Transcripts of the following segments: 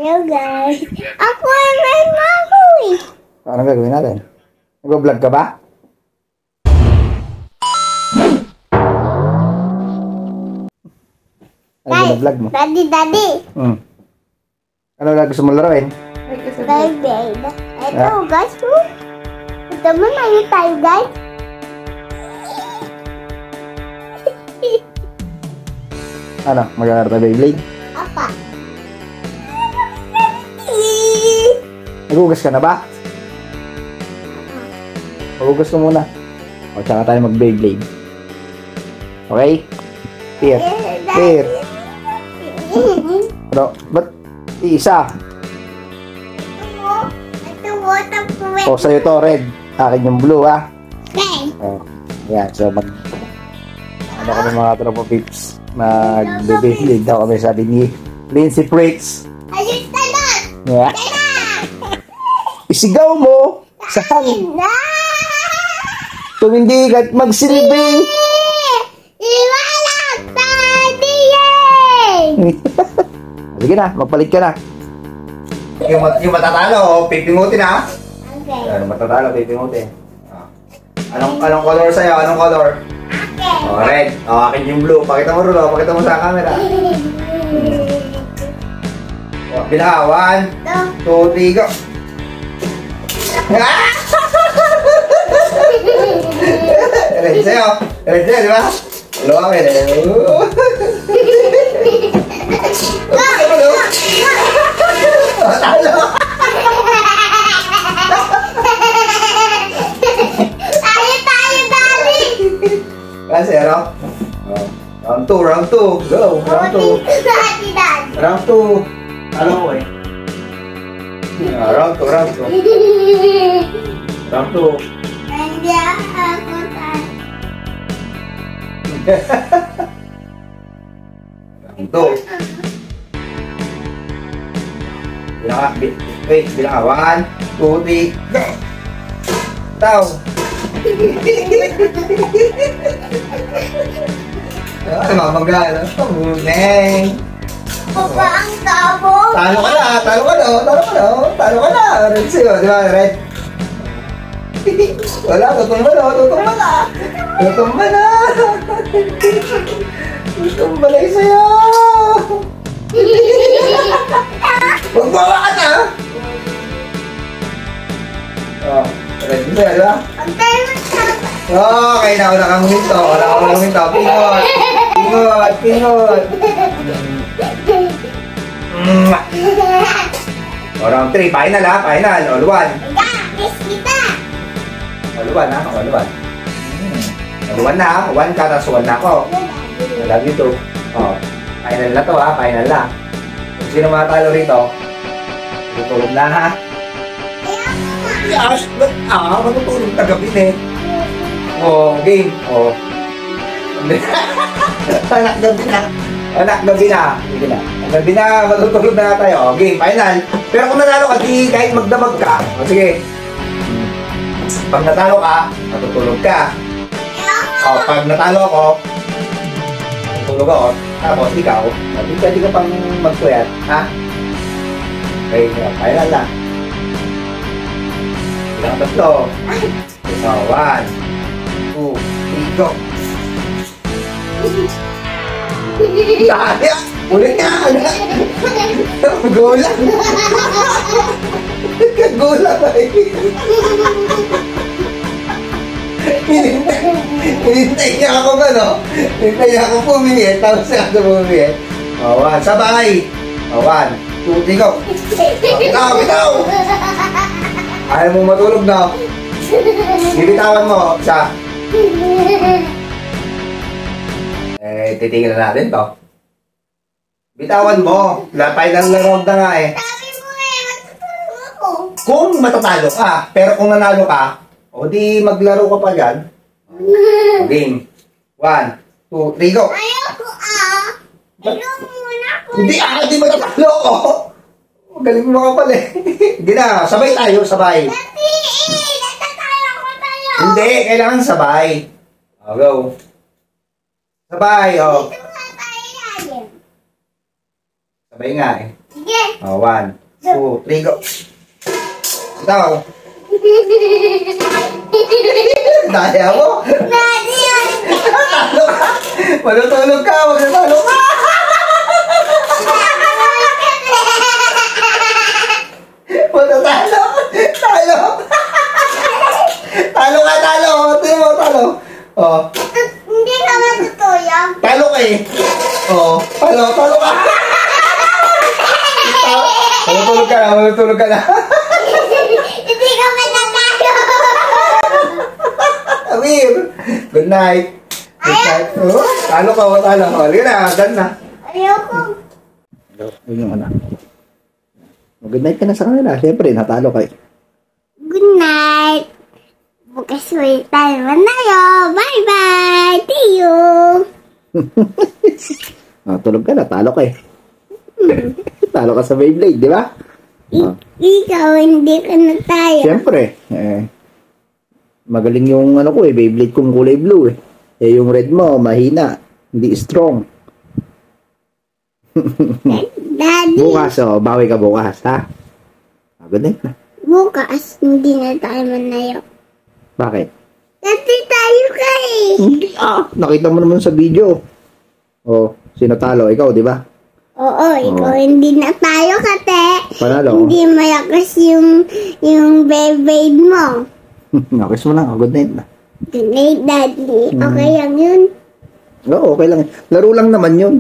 Hello guys. Ako ang may mahoy. Ano gagawin natin? Nag-vlog ka ba? Ano vlog mo? Daddy. Ano gusto mo laruin? Baby. Ito guys. Ito mo na yung tayo guys. Ano? Mag-aaral tayo Beyblade? Apa? Nagugas ka na ba? Magugas ka muna. O, tsaka tayo mag-Beyblade. Okay? Here. Here. Pero, ba't isa? Ito water proof. O, sa'yo to, red. Akin yung blue, ha? Okay. O, yan. So, ano kami mga tropa pips? Mag-Beyblade daw kami, sabi ni Lindsay Fritz. Ayun na. Yeah. Isigaw mo sa hangin. Kung hindi ka magsilbing. Iwalang daddy. Sige na, magpalit ka na. Yung matatalo, pipingutin ha. Okay. Yung matatalo, pipingutin. Anong color sa'yo? Anong color? Okay. Oh, red. Oh, akin yung blue. Pakita mo Rulo, pakita mo sa camera. Oh, bila, 1, 2, 3, go. Red sa'yo. Red sa'yo, di ba? Wala kami na. Talo! Tayo, daddy. Kasi, ano? Round 2. Go, round 2. Daddy. Round 2. Talo ko eh. Round 2. Round 2. Hindi ako tayo. Round 2. Bilang ka. Wait, bilang ka. 1, 2, 3, go! Taw! Ano, magana? Neng! Papa, ang tabo. Talo ka na! Red sa'yo, di ba? Red? Wala, tutumba na! Tutumba na sa'yo! Magbawa ka na! Oh, red sa'yo, di ba? Ang tayo mo siya. Okay, wala kang huminto. Pingot! O, round 3, final ha, final. All 1. Kiss kita. All 1 ha, all 1. All 1 na ha, 1 ka, tapos 1 na ako. I love you too. O, final na to ha, final na. Kung sino matalo rito, tutulog na ha. Yes, matutulog na gabi eh. O, game. O. Anak, gabi na. Sige na. Gabi na, matutulog na tayo. O, game, final. Pero kung natalo ka, di kahit magdamag ka. O, sige. Pag natalo ka, matutulog ka. O, pag natalo ako, matutulog ako. Tapos, ikaw, di ka pang magpuyat. Ha? Okay, final na. Ilang tatlo. So, 1, 2, 3, go! Dahil! Ulit nga! Gulang! Gulang ba eh? Hinintay niya ako gano? Hinintay niya ako pumili. Tapos siya ako pumili. O, 1, sabay! O, 1, 2, 3, go! Bitaw! Ayaw mo matulog na. Bibitawan mo siya. Titigil na natin to. Bitawan mo. Final na round na nga eh. Sabi mo matutulog ako. Kung matatalo ka, pero kung nanalo ka, o di maglaro ka pa dyan. Game. 1, 2, 3, go! Ayoko Ayoko muna ako. Hindi matatalo ko. Galing mo ka pala eh. Hindi na, sabay tayo, sabay. Dati natatayo ko tayo. Hindi, kailangan sabay. O, go. Sabay, o. Dito nga tayo lalim. Sabay nga eh. Sige. Oh, 1, 2, 3, go. Ikaw. Daya mo. Talo ka. Malutulog ka. Huwag na talo ka. Matatalo. Talo. Talo ka, talo. Tingnan mo, talo. Oh. Hindi ka matutuyog. Talo ka eh. Oh. Talo ka. Malutulog ka na. Hindi ka matatalo. Amir. Good night. Good night. Oh, talo ka, talo. Halika na, done na. Ayoko. Yun yung anak. Good night ka na sa kanila. Siyempre, natalo ka eh. Good night. Bukas ulit tayo manayo. Bye-bye. See you. Tulog ka na, talo ka eh. Talo ka sa Beyblade, di ba? Ikaw, hindi ka na tayo. Siyempre, magaling yung ano ko eh, Beyblade kong kulay blue eh. Eh, yung red mo, mahina. Hindi strong. Daddy, Bukas, bawi ka bukas, ha? Good night na. bukas hindi na tayo manayo. Bakit? Kasi tayo ka eh. Hindi nakita mo naman sa video. Oh, sino talo? Ikaw, di ba? Oo, ikaw hindi na tayo kate. Panalo. Hindi malakas yung Beyblade mo. Nakis mo lang, good night na. Good night, Daddy. Okay lang yun. Oo, okay lang. Laro lang naman yun.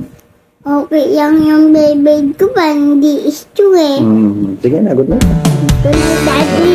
Okay lang yung Beyblade ko ba? Hindi issue eh. Sige na, good night. Good night, Daddy.